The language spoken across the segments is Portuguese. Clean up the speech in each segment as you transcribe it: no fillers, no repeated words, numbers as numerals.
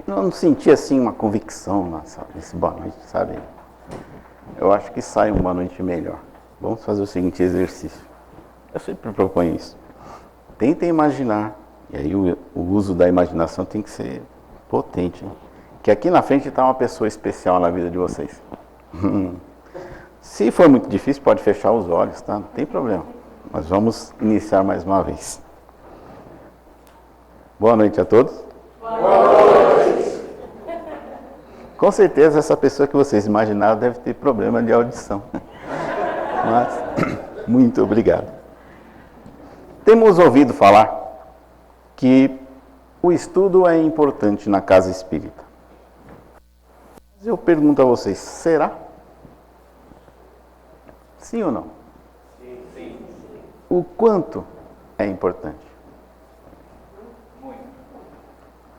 Eu não senti assim uma convicção nesse boa noite, sabe? Eu acho que sai um boa noite melhor. Vamos fazer o seguinte exercício. Eu sempre proponho isso. Tentem imaginar, e aí o uso da imaginação tem que ser potente, hein? Que aqui na frente está uma pessoa especial na vida de vocês. Se for muito difícil, pode fechar os olhos, tá? Não tem problema. Mas vamos iniciar mais uma vez. Boa noite a todos. Boa noite. Com certeza essa pessoa que vocês imaginaram deve ter problema de audição. Mas, muito obrigado. Temos ouvido falar que o estudo é importante na casa espírita. Mas eu pergunto a vocês, será? Sim ou não? Sim. O quanto é importante? Muito.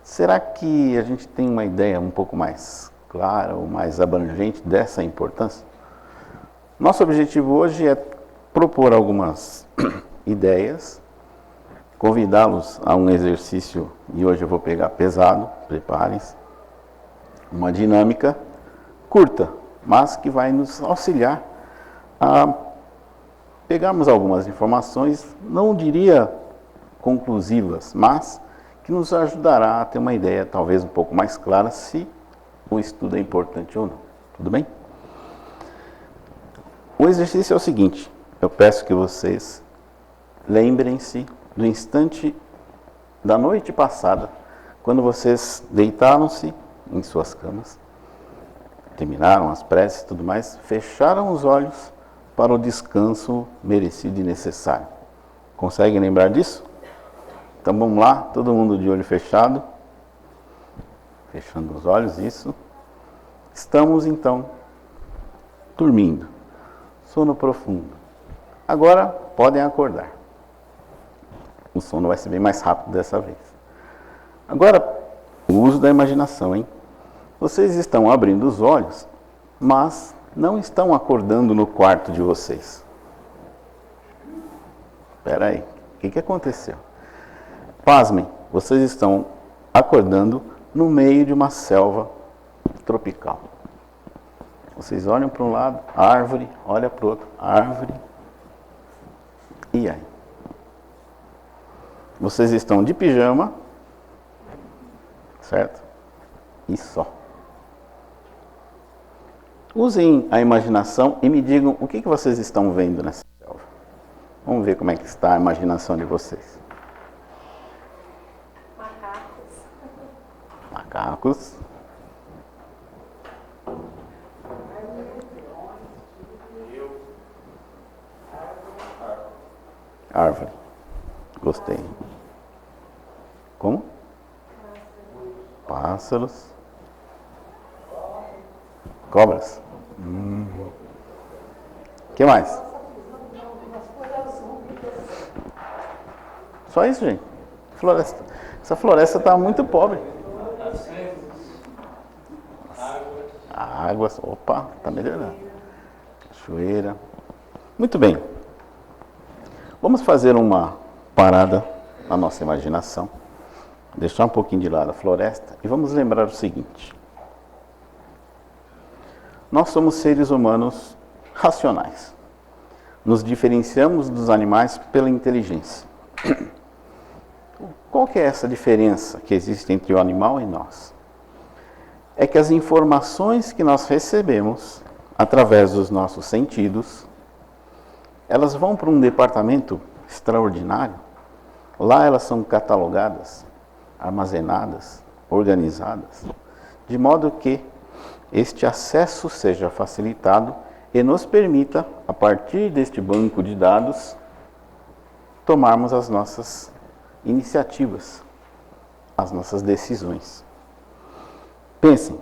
Será que a gente tem uma ideia um pouco mais clara ou mais abrangente dessa importância? Nosso objetivo hoje é propor algumas ideias, convidá-los a um exercício, e hoje eu vou pegar pesado, preparem-se, uma dinâmica curta, mas que vai nos auxiliar a pegarmos algumas informações, não diria conclusivas, mas que nos ajudará a ter uma ideia talvez um pouco mais clara se o estudo é importante ou não. Tudo bem? O exercício é o seguinte, eu peço que vocês lembrem-se do instante da noite passada, quando vocês deitaram-se em suas camas, terminaram as preces e tudo mais, fecharam os olhos para o descanso merecido e necessário. Conseguem lembrar disso? Então vamos lá, todo mundo de olho fechado, fechando os olhos, isso. Estamos então dormindo, sono profundo. Agora podem acordar. O sono vai ser bem mais rápido dessa vez. Agora, o uso da imaginação, hein? Vocês estão abrindo os olhos, mas não estão acordando no quarto de vocês. Espera aí, o que aconteceu? Pasmem, vocês estão acordando no meio de uma selva tropical. Vocês olham para um lado, árvore, olha para o outro, árvore. E aí? Vocês estão de pijama, certo? E só. Usem a imaginação e me digam o que vocês estão vendo nessa selva. Vamos ver como é que está a imaginação de vocês. Macacos. Árvore. Gostei. Como? Pássaros. Cobras. O que mais? Só isso, gente. Floresta. Essa floresta está muito pobre. Águas. Opa, está melhorando. Cachoeira. Muito bem. Vamos fazer uma parada na nossa imaginação. Deixar um pouquinho de lado a floresta e vamos lembrar o seguinte. Nós somos seres humanos racionais. Nos diferenciamos dos animais pela inteligência. Qual que é essa diferença que existe entre o animal e nós? É que as informações que nós recebemos através dos nossos sentidos, elas vão para um departamento extraordinário. Lá elas são catalogadas, armazenadas, organizadas, de modo que este acesso seja facilitado e nos permita, a partir deste banco de dados, tomarmos as nossas iniciativas, as nossas decisões. Pensem,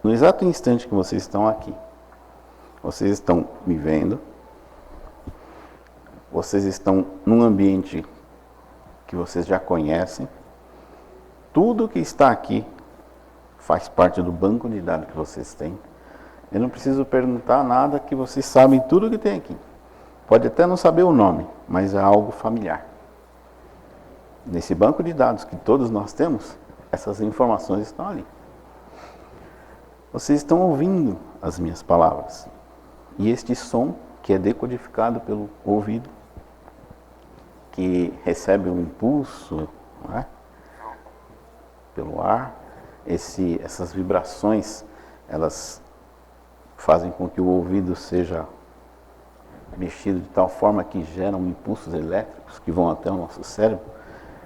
no exato instante que vocês estão aqui, vocês estão me vendo, vocês estão num ambiente que vocês já conhecem, tudo que está aqui faz parte do banco de dados que vocês têm. Eu não preciso perguntar nada, que vocês sabem tudo que tem aqui. Pode até não saber o nome, mas é algo familiar. nesse banco de dados que todos nós temos, essas informações estão ali. Vocês estão ouvindo as minhas palavras. E este som, que é decodificado pelo ouvido, que recebe um impulso, não é? Pelo ar, essas vibrações, elas fazem com que o ouvido seja mexido de tal forma que geram impulsos elétricos que vão até o nosso cérebro.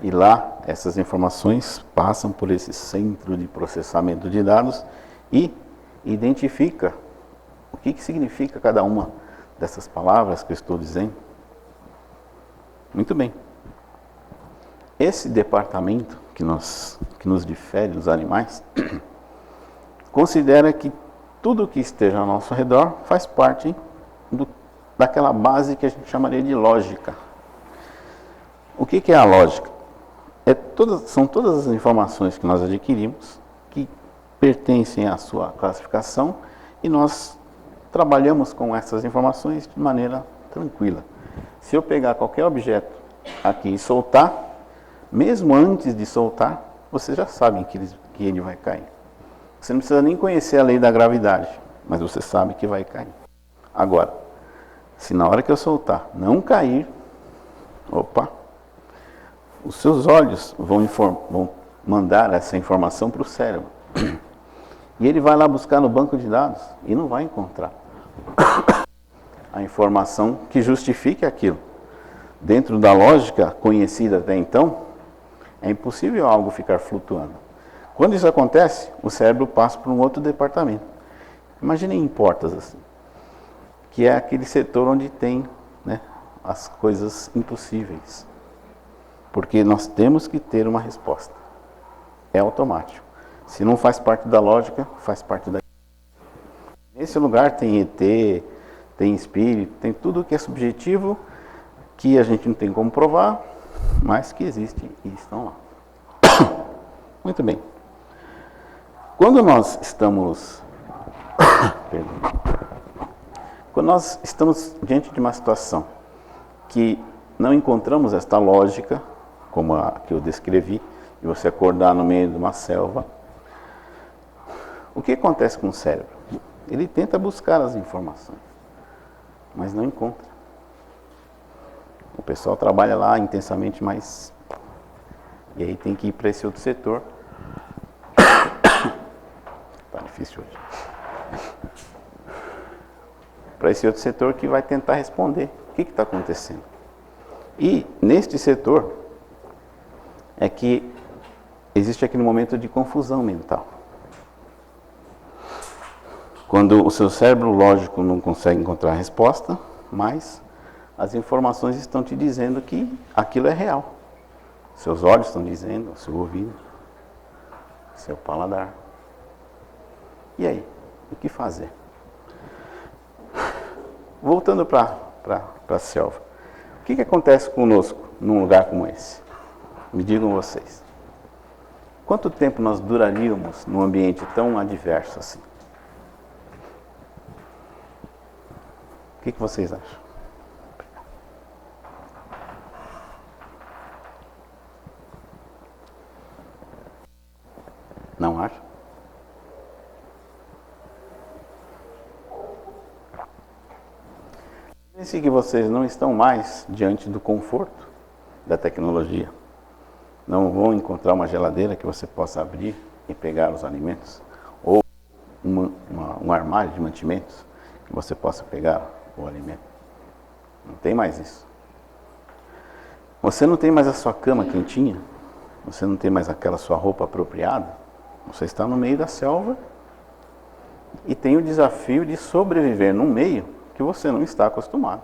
E lá, essas informações passam por esse centro de processamento de dados e identifica o que significa cada uma dessas palavras que eu estou dizendo. Muito bem. Esse departamento que nos difere dos animais considera que tudo que esteja ao nosso redor faz parte daquela base que a gente chamaria de lógica. O que é a lógica? São todas as informações que nós adquirimos que pertencem à sua classificação e nós trabalhamos com essas informações de maneira tranquila. Se eu pegar qualquer objeto aqui e soltar, mesmo antes de soltar, vocês já sabem que ele vai cair. Você não precisa nem conhecer a lei da gravidade, mas você sabe que vai cair. Agora, se na hora que eu soltar não cair, os seus olhos vão mandar essa informação para o cérebro. E ele vai lá buscar no banco de dados e não vai encontrar a informação que justifique aquilo. Dentro da lógica conhecida até então, é impossível algo ficar flutuando. Quando isso acontece, o cérebro passa para um outro departamento. Imaginem em portas assim, que é aquele setor onde tem, né, as coisas impossíveis. Porque nós temos que ter uma resposta. É automático. Se não faz parte da lógica, faz parte da... Nesse lugar tem ET, tem espírito, tem tudo que é subjetivo, que a gente não tem como provar, mas que existem e estão lá. Muito bem. Quando nós estamos... Quando nós estamos diante de uma situação que não encontramos esta lógica, como a que eu descrevi, de você acordar no meio de uma selva, o que acontece com o cérebro? Ele tenta buscar as informações, mas não encontra. O pessoal trabalha lá intensamente, mas... E aí tem que ir para esse outro setor. Tá difícil hoje. Para esse outro setor que vai tentar responder o que está acontecendo. E neste setor é que existe aquele momento de confusão mental. Quando o seu cérebro lógico não consegue encontrar a resposta, mas as informações estão te dizendo que aquilo é real. Seus olhos estão dizendo, seu ouvido, seu paladar. E aí, o que fazer? Voltando para a selva. O que acontece conosco num lugar como esse? Me digam vocês. Quanto tempo nós duraríamos num ambiente tão adverso assim? O que vocês acham? Não acham? Pense que vocês não estão mais diante do conforto da tecnologia. Não vão encontrar uma geladeira que você possa abrir e pegar os alimentos. Ou um armário de mantimentos que você possa pegar o alimento. Não tem mais isso. Você não tem mais a sua cama quentinha. Você não tem mais aquela sua roupa apropriada. Você está no meio da selva e tem o desafio de sobreviver num meio que você não está acostumado.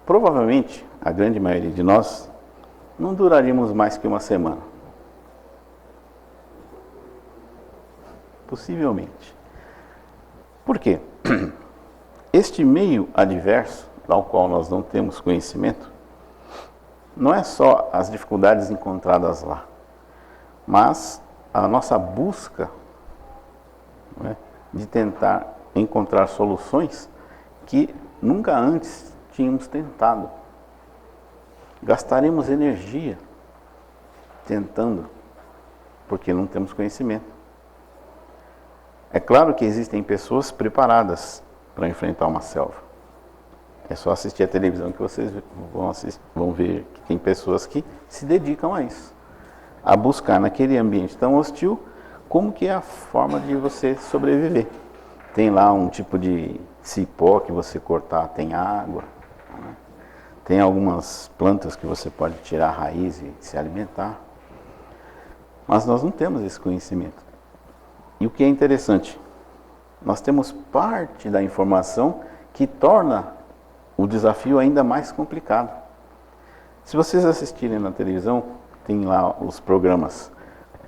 Provavelmente, a grande maioria de nós não duraríamos mais que uma semana. Possivelmente. Por quê? Este meio adverso, ao qual nós não temos conhecimento, não é só as dificuldades encontradas lá, mas a nossa busca, não é, de tentar encontrar soluções que nunca antes tínhamos tentado. gastaremos energia tentando, porque não temos conhecimento. É claro que existem pessoas preparadas para enfrentar uma selva. É só assistir a televisão que vocês vão ver que tem pessoas que se dedicam a isso, a buscar naquele ambiente tão hostil como que é a forma de você sobreviver. Tem lá um tipo de cipó que você cortar, tem água, né? Tem algumas plantas que você pode tirar a raiz e se alimentar. Mas nós não temos esse conhecimento. E o que é interessante, nós temos parte da informação que torna o desafio ainda mais complicado. Se vocês assistirem na televisão, tem lá os programas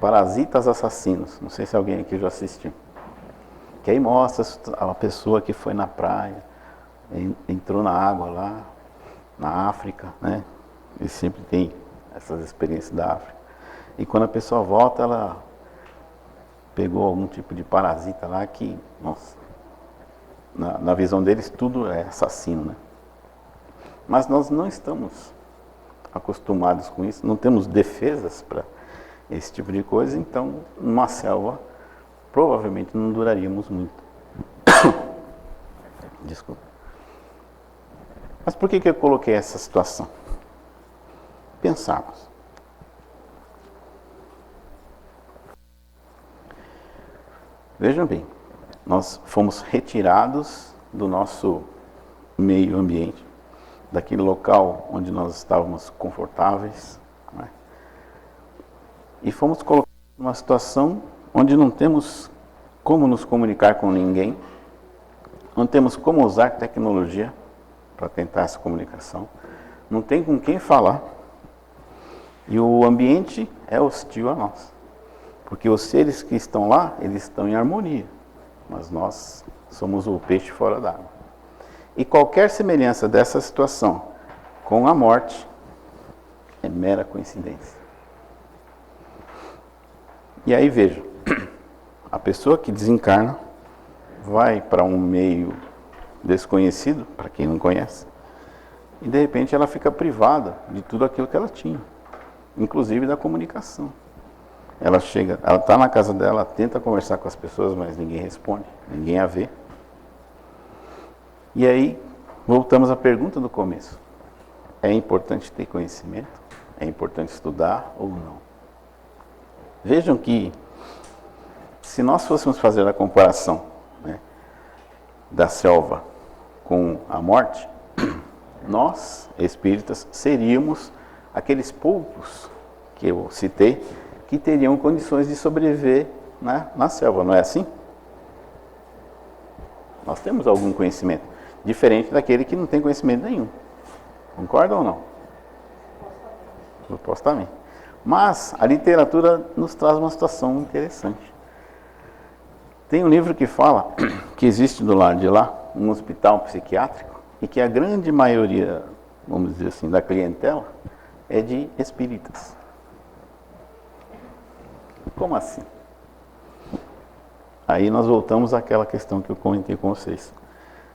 Parasitas Assassinos. Não sei se alguém aqui já assistiu. Que aí mostra a pessoa que foi na praia, entrou na água lá, na África, né? E sempre tem essas experiências da África. E quando a pessoa volta, ela pegou algum tipo de parasita lá que, nossa, na visão deles tudo é assassino, né? Mas nós não estamos acostumados com isso, não temos defesas para esse tipo de coisa, então numa selva provavelmente não duraríamos muito. Desculpa. Mas por que eu coloquei essa situação? Pensarmos. Vejam bem, nós fomos retirados do nosso meio ambiente, daquele local onde nós estávamos confortáveis, né? E fomos colocados numa situação onde não temos como nos comunicar com ninguém, não temos como usar tecnologia para tentar essa comunicação, não tem com quem falar, e o ambiente é hostil a nós, porque os seres que estão lá, eles estão em harmonia, mas nós somos o peixe fora d'água. E qualquer semelhança dessa situação com a morte é mera coincidência. E aí veja, a pessoa que desencarna vai para um meio desconhecido, para quem não conhece, e de repente ela fica privada de tudo aquilo que ela tinha, inclusive da comunicação. Ela está na casa dela, tenta conversar com as pessoas, mas ninguém responde, ninguém a vê. E aí, voltamos à pergunta do começo. É importante ter conhecimento? É importante estudar ou não? Vejam que, se nós fôssemos fazer a comparação, né, da selva com a morte, nós, espíritas, seríamos aqueles poucos que eu citei, que teriam condições de sobreviver, né, na selva, não é assim? Nós temos algum conhecimento, diferente daquele que não tem conhecimento nenhum. Concordam ou não? Supostamente. Mas a literatura nos traz uma situação interessante. Tem um livro que fala que existe do lado de lá um hospital psiquiátrico e que a grande maioria, vamos dizer assim, da clientela é de espíritas. Como assim? Aí nós voltamos àquela questão que eu comentei com vocês.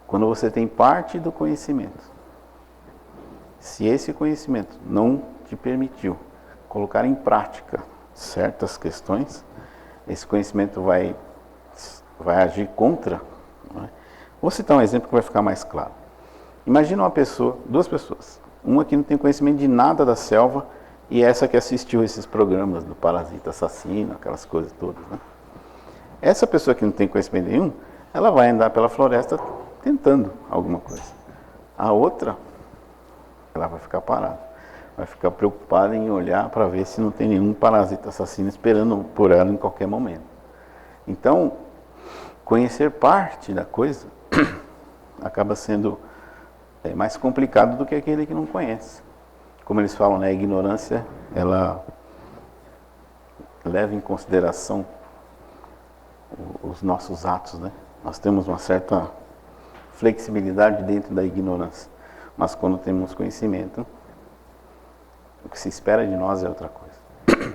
Quando você tem parte do conhecimento, se esse conhecimento não te permitiu colocar em prática certas questões, esse conhecimento vai agir contra. Não é? Vou citar um exemplo que vai ficar mais claro. Imagina uma pessoa, duas pessoas, uma que não tem conhecimento de nada da selva e essa que assistiu esses programas do parasita assassino, aquelas coisas todas, né? Essa pessoa que não tem conhecimento nenhum, ela vai andar pela floresta tentando alguma coisa. A outra, ela vai ficar parada, vai ficar preocupada em olhar para ver se não tem nenhum parasita assassino esperando por ela em qualquer momento. Então, conhecer parte da coisa acaba sendo mais complicado do que aquele que não conhece. Como eles falam, né, a ignorância, ela leva em consideração os nossos atos, né? Nós temos uma certa flexibilidade dentro da ignorância, mas quando temos conhecimento, o que se espera de nós é outra coisa.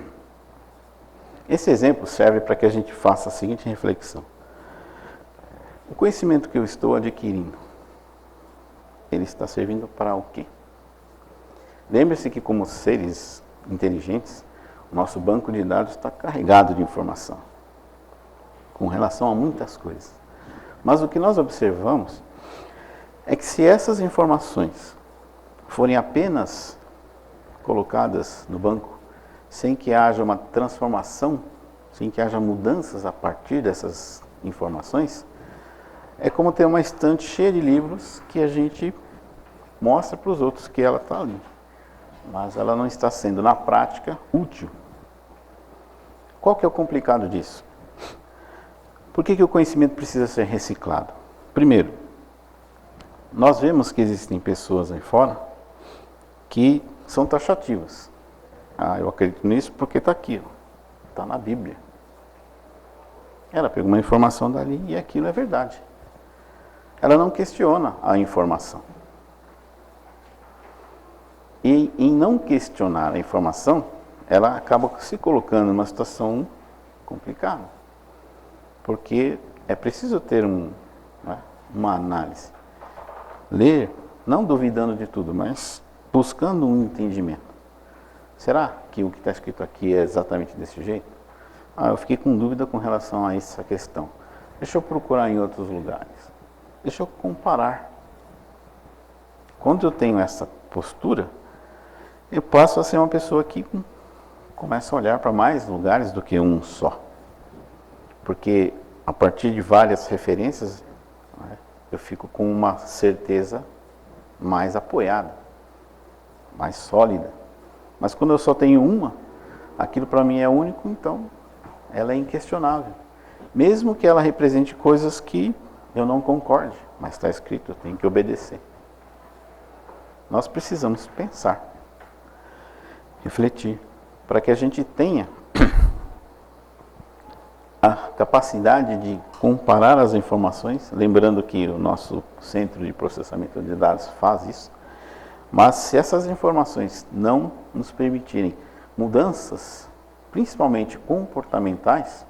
Esse exemplo serve para que a gente faça a seguinte reflexão. O conhecimento que eu estou adquirindo, ele está servindo para o quê? Lembre-se que como seres inteligentes, o nosso banco de dados está carregado de informação, com relação a muitas coisas. Mas o que nós observamos é que se essas informações forem apenas colocadas no banco, sem que haja uma transformação, sem que haja mudanças a partir dessas informações, é como ter uma estante cheia de livros que a gente mostra para os outros que ela está ali, mas ela não está sendo, na prática, útil. Qual que é o complicado disso? Por que o conhecimento precisa ser reciclado? Primeiro, nós vemos que existem pessoas aí fora que são taxativas. Eu acredito nisso porque está aqui, está na Bíblia. Ela pegou uma informação dali e aquilo é verdade. Ela não questiona a informação. E em não questionar a informação, ela acaba se colocando numa situação complicada. Porque é preciso ter uma análise. Ler, não duvidando de tudo, mas buscando um entendimento. Será que o que está escrito aqui é exatamente desse jeito? Eu fiquei com dúvida com relação a essa questão. Deixa eu procurar em outros lugares. Deixa eu comparar. Quando eu tenho essa postura, eu passo a ser uma pessoa que começa a olhar para mais lugares do que um só. Porque a partir de várias referências, eu fico com uma certeza mais apoiada, mais sólida. Mas quando eu só tenho uma, aquilo para mim é único, então ela é inquestionável. Mesmo que ela represente coisas que eu não concorde, mas está escrito, eu tenho que obedecer. Nós precisamos pensar, refletir, para que a gente tenha a capacidade de comparar as informações, lembrando que o nosso centro de processamento de dados faz isso, mas se essas informações não nos permitirem mudanças, principalmente comportamentais,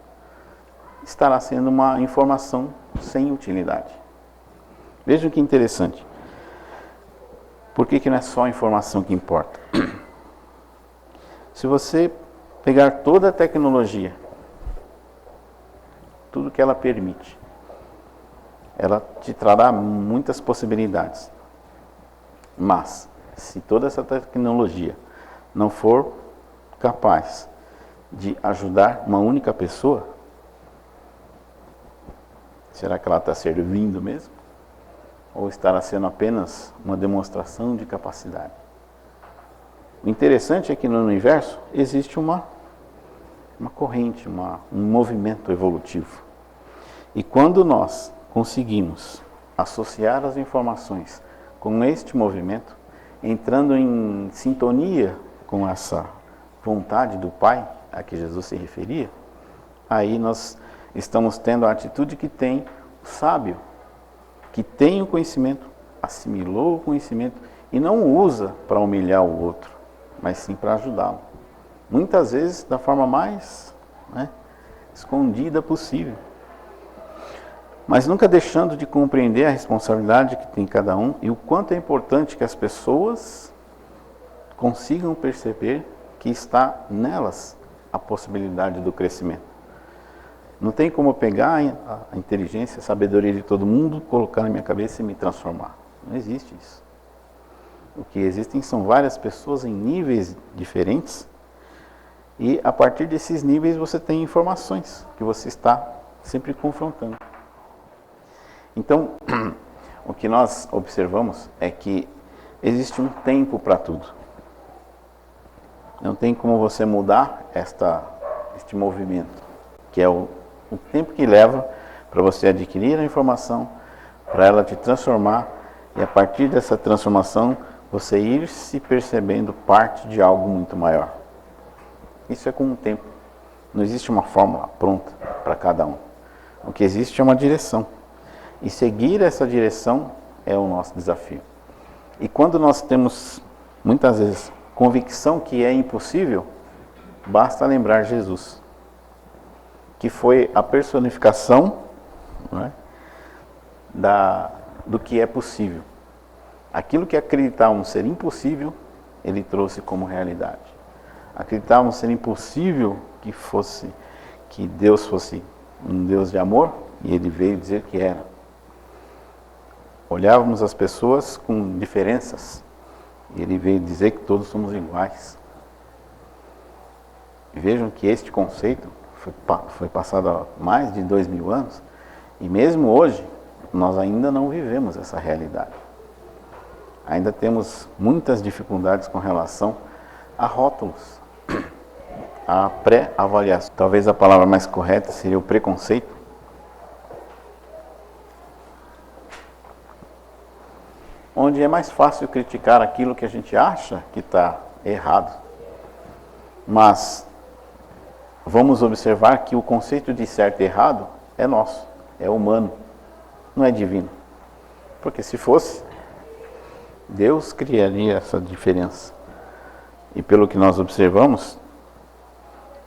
estará sendo uma informação sem utilidade. Vejam que interessante. Por que não é só a informação que importa? Se você pegar toda a tecnologia, tudo que ela permite, ela te trará muitas possibilidades. Mas, se toda essa tecnologia não for capaz de ajudar uma única pessoa, será que ela está servindo mesmo? Ou estará sendo apenas uma demonstração de capacidade? O interessante é que no universo existe uma corrente, um movimento evolutivo. E quando nós conseguimos associar as informações com este movimento, entrando em sintonia com essa vontade do Pai a que Jesus se referia, aí nós estamos tendo a atitude que tem o sábio, que tem o conhecimento, assimilou o conhecimento e não o usa para humilhar o outro, mas sim para ajudá-lo. Muitas vezes da forma mais escondida possível. Mas nunca deixando de compreender a responsabilidade que tem cada um e o quanto é importante que as pessoas consigam perceber que está nelas a possibilidade do crescimento. Não tem como pegar a inteligência, a sabedoria de todo mundo, colocar na minha cabeça e me transformar. Não existe isso. O que existem são várias pessoas em níveis diferentes e a partir desses níveis você tem informações que você está sempre confrontando. Então, o que nós observamos é que existe um tempo para tudo. Não tem como você mudar este movimento, que é o tempo que leva para você adquirir a informação, para ela te transformar e a partir dessa transformação você ir se percebendo parte de algo muito maior. Isso é com o tempo. Não existe uma fórmula pronta para cada um. O que existe é uma direção. E seguir essa direção é o nosso desafio. E quando nós temos, muitas vezes, convicção que é impossível, basta lembrar Jesus, que foi a personificação do que é possível. Aquilo que acreditavam ser impossível, Ele trouxe como realidade. Acreditávamos ser impossível que Deus fosse um Deus de amor, e Ele veio dizer que era. Olhávamos as pessoas com diferenças, e Ele veio dizer que todos somos iguais. E vejam que este conceito foi passado há mais de 2000 anos, e mesmo hoje, nós ainda não vivemos essa realidade. Ainda temos muitas dificuldades com relação a rótulos, a pré-avaliação. Talvez a palavra mais correta seria o preconceito. Onde é mais fácil criticar aquilo que a gente acha que está errado. Mas vamos observar que o conceito de certo e errado é nosso, é humano, não é divino. Porque se fosse, Deus criaria essa diferença. E pelo que nós observamos,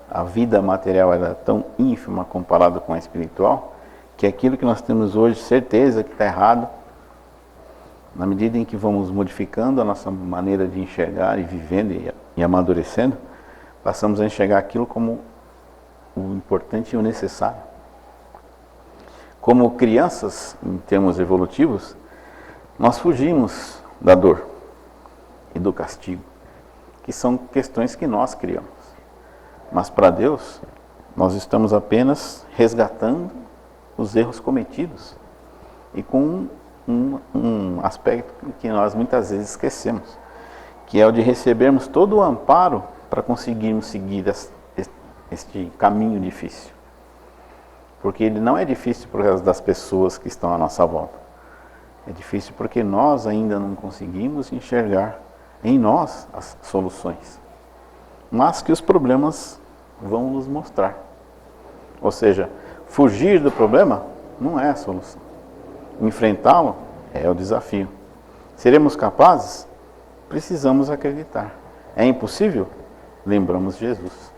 a vida material era tão ínfima comparada com a espiritual, que aquilo que nós temos hoje, certeza que está errado, na medida em que vamos modificando a nossa maneira de enxergar e vivendo e amadurecendo, passamos a enxergar aquilo como o importante e o necessário. Como crianças, em termos evolutivos, nós fugimos da dor e do castigo, que são questões que nós criamos. Mas para Deus, nós estamos apenas resgatando os erros cometidos e com um aspecto que nós muitas vezes esquecemos, que é o de recebermos todo o amparo para conseguirmos seguir este caminho difícil. Porque ele não é difícil por causa das pessoas que estão à nossa volta. É difícil porque nós ainda não conseguimos enxergar em nós as soluções. Mas que os problemas vão nos mostrar. Ou seja, fugir do problema não é a solução. Enfrentá-lo é o desafio. Seremos capazes? Precisamos acreditar. É impossível? Lembramos Jesus.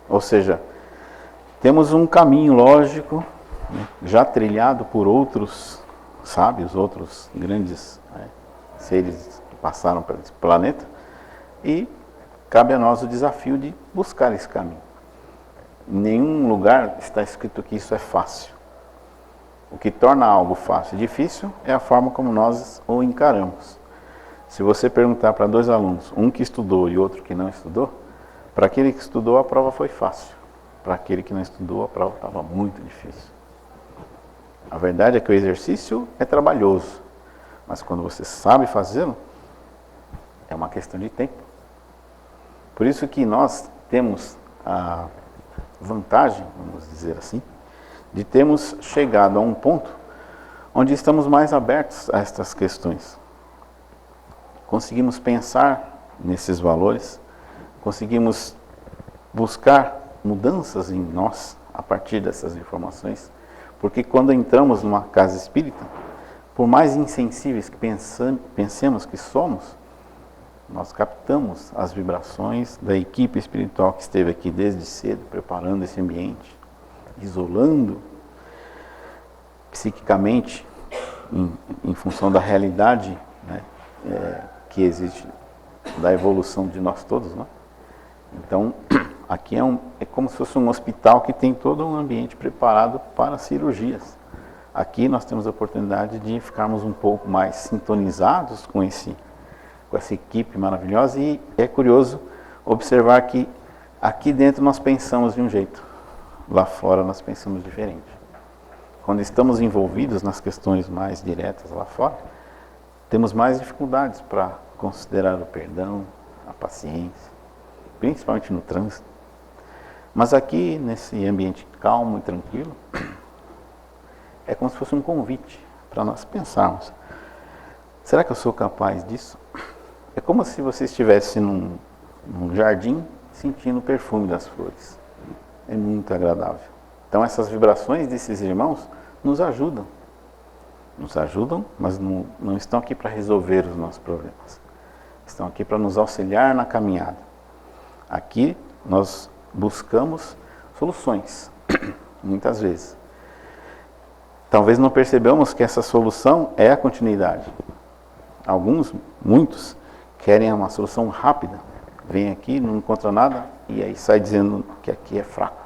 Ou seja, temos um caminho lógico, já trilhado por outros sábios, outros grandes seres que passaram por esse planeta, e cabe a nós o desafio de buscar esse caminho. Em nenhum lugar está escrito que isso é fácil. O que torna algo fácil e difícil é a forma como nós o encaramos. Se você perguntar para dois alunos, um que estudou e outro que não estudou, para aquele que estudou a prova foi fácil. Para aquele que não estudou a prova estava muito difícil. A verdade é que o exercício é trabalhoso, mas quando você sabe fazê-lo, é uma questão de tempo. Por isso que nós temos a vantagem, vamos dizer assim, de termos chegado a um ponto onde estamos mais abertos a estas questões. Conseguimos pensar nesses valores, conseguimos buscar mudanças em nós a partir dessas informações, porque quando entramos numa casa espírita, por mais insensíveis que pensemos que somos, nós captamos as vibrações da equipe espiritual que esteve aqui desde cedo, preparando esse ambiente, isolando psiquicamente, em função da realidade, né, que existe, da evolução de nós todos, né? Então, aqui é como se fosse um hospital que tem todo um ambiente preparado para cirurgias. Aqui nós temos a oportunidade de ficarmos um pouco mais sintonizados com essa equipe maravilhosa, e é curioso observar que aqui dentro nós pensamos de um jeito, lá fora nós pensamos diferente. Quando estamos envolvidos nas questões mais diretas lá fora, temos mais dificuldades para considerar o perdão, a paciência, principalmente no trânsito. Mas aqui, nesse ambiente calmo e tranquilo, é como se fosse um convite para nós pensarmos: será que eu sou capaz disso? É como se você estivesse num jardim sentindo o perfume das flores. É muito agradável. Então essas vibrações desses irmãos nos ajudam. Nos ajudam, mas não estão aqui para resolver os nossos problemas. Estão aqui para nos auxiliar na caminhada. Aqui nós buscamos soluções, muitas vezes. Talvez não percebamos que essa solução é a continuidade. Muitos, querem uma solução rápida. Vem aqui, não encontra nada e aí sai dizendo que aqui é fraco.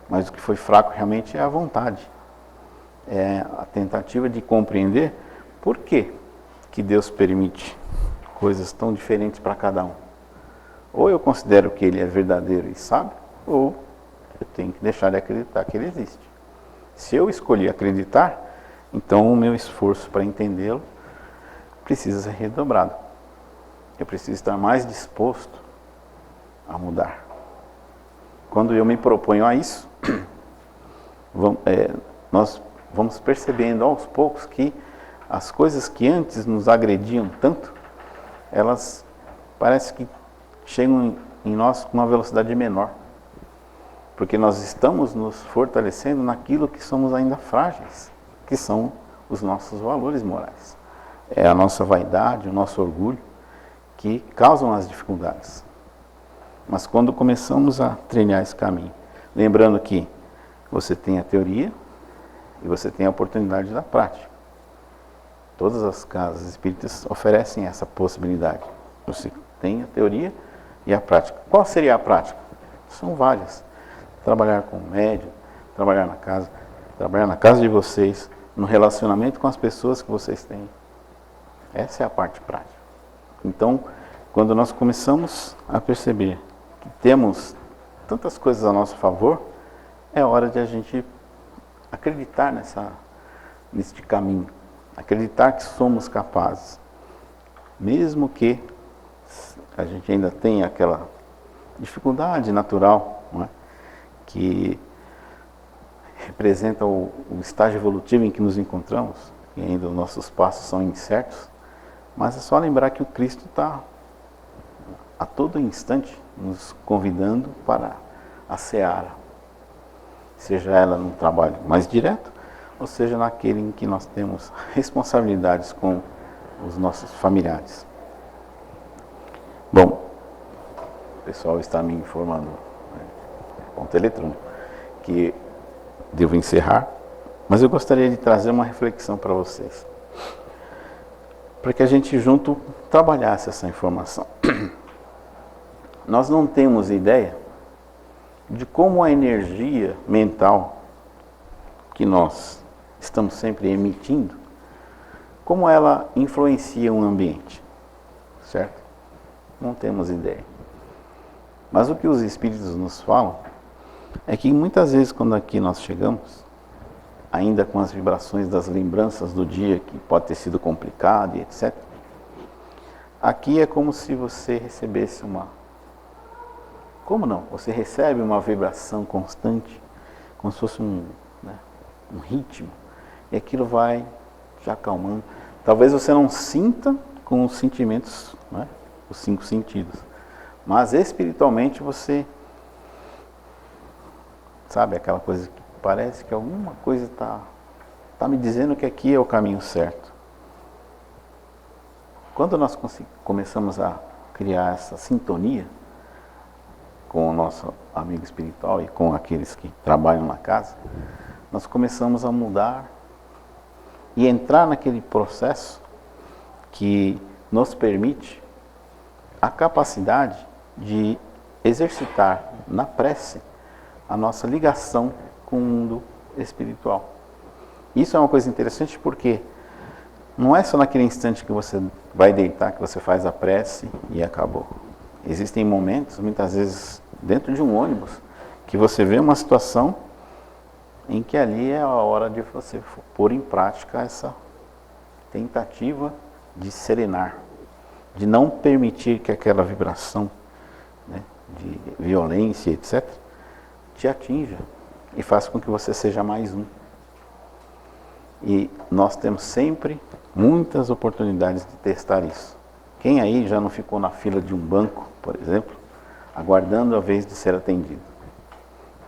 Mas o que foi fraco realmente é a vontade. É a tentativa de compreender por que Deus permite coisas tão diferentes para cada um. Ou eu considero que Ele é verdadeiro e sábio, ou eu tenho que deixar de acreditar que Ele existe. Se eu escolhi acreditar, então o meu esforço para entendê-lo precisa ser redobrado. Eu preciso estar mais disposto a mudar. Quando eu me proponho a isso, nós vamos percebendo aos poucos que as coisas que antes nos agrediam tanto, elas parece que chegam em nós com uma velocidade menor. Porque nós estamos nos fortalecendo naquilo que somos ainda frágeis, que são os nossos valores morais. É a nossa vaidade, o nosso orgulho, que causam as dificuldades. Mas quando começamos a trilhar esse caminho, lembrando que você tem a teoria e você tem a oportunidade da prática. Todas as casas espíritas oferecem essa possibilidade. Você tem a teoria e a prática. Qual seria a prática? São várias. Trabalhar com o médium, trabalhar na casa de vocês, no relacionamento com as pessoas que vocês têm. Essa é a parte prática. Então, quando nós começamos a perceber que temos tantas coisas a nosso favor, é hora de a gente acreditar neste caminho, acreditar que somos capazes, mesmo que a gente ainda tenha aquela dificuldade natural, não é? Que representa o estágio evolutivo em que nos encontramos, e ainda os nossos passos são incertos, mas é só lembrar que o Cristo está a todo instante nos convidando para a seara, seja ela num trabalho mais direto, ou seja naquele em que nós temos responsabilidades com os nossos familiares. Bom, o pessoal está me informando, ponto eletrônico, que devo encerrar, mas eu gostaria de trazer uma reflexão para vocês, para que a gente junto trabalhasse essa informação. Nós não temos ideia de como a energia mental que nós estamos sempre emitindo, como ela influencia um ambiente, certo? Não temos ideia. Mas o que os espíritos nos falam é que muitas vezes quando aqui nós chegamos, ainda com as vibrações das lembranças do dia que pode ter sido complicado e etc. Aqui é como se você recebesse Como não? Você recebe uma vibração constante, como se fosse um ritmo, e aquilo vai te acalmando. Talvez você não sinta com os sentimentos, né, os 5 sentidos, mas espiritualmente você sabe aquela coisa que parece que alguma coisa está me dizendo que aqui é o caminho certo. Quando nós começamos a criar essa sintonia com o nosso amigo espiritual e com aqueles que trabalham na casa, nós começamos a mudar e entrar naquele processo que nos permite a capacidade de exercitar na prece a nossa ligação com o mundo espiritual. Isso é uma coisa interessante porque não é só naquele instante que você vai deitar que você faz a prece e acabou. Existem momentos, muitas vezes dentro de um ônibus, que você vê uma situação em que ali é a hora de você pôr em prática essa tentativa de serenar, de não permitir que aquela vibração, né, de violência, etc., te atinja e faça com que você seja mais um. E nós temos sempre muitas oportunidades de testar isso. Quem aí já não ficou na fila de um banco, por exemplo, aguardando a vez de ser atendido?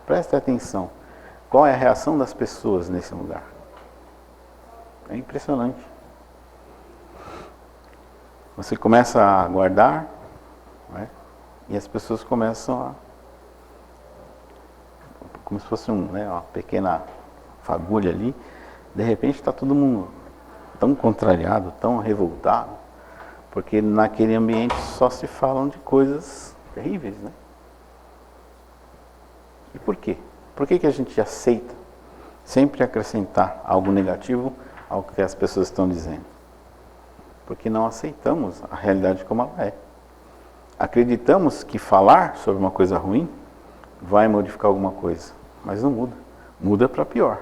Preste atenção. Qual é a reação das pessoas nesse lugar? É impressionante. Você começa a aguardar, né, e as pessoas começam como se fosse uma pequena fagulha ali. De repente está todo mundo tão contrariado, tão revoltado, Porque naquele ambiente só se falam de coisas terríveis, né? E por quê? Por que a gente aceita sempre acrescentar algo negativo ao que as pessoas estão dizendo? Porque não aceitamos a realidade como ela é. Acreditamos que falar sobre uma coisa ruim vai modificar alguma coisa, mas não muda. Muda para pior,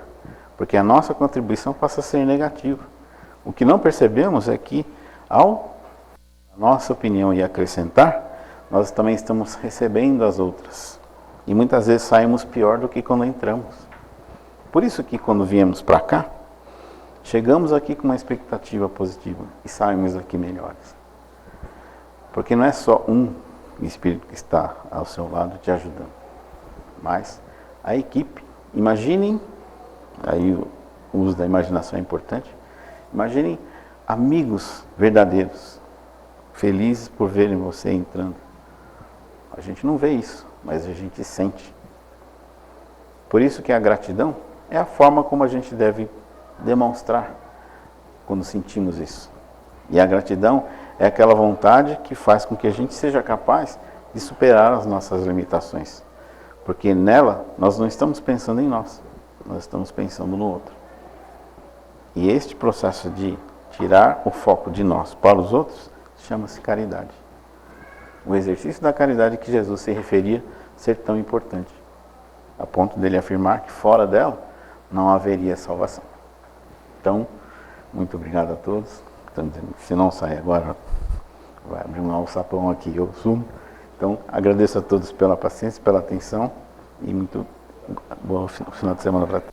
porque a nossa contribuição passa a ser negativa. O que não percebemos é que, ao a nossa opinião e acrescentar, nós também estamos recebendo as outras. E muitas vezes saímos pior do que quando entramos. Por isso que quando viemos para cá, chegamos aqui com uma expectativa positiva e saímos aqui melhores. Porque não é só um espírito que está ao seu lado te ajudando, mas a equipe. Imaginem, aí o uso da imaginação é importante, imaginem amigos verdadeiros, felizes por verem você entrando. A gente não vê isso, mas a gente sente. Por isso que a gratidão é a forma como a gente deve demonstrar quando sentimos isso. E a gratidão é aquela vontade que faz com que a gente seja capaz de superar as nossas limitações. Porque nela nós não estamos pensando em nós, nós estamos pensando no outro. E este processo de tirar o foco de nós para os outros chama-se caridade. O exercício da caridade que Jesus se referia ser tão importante, a ponto dele afirmar que fora dela não haveria salvação. Então, muito obrigado a todos. Se não sair agora, vai abrir um alçapão aqui, eu sumo. Então, agradeço a todos pela paciência, pela atenção e muito bom final de semana para todos.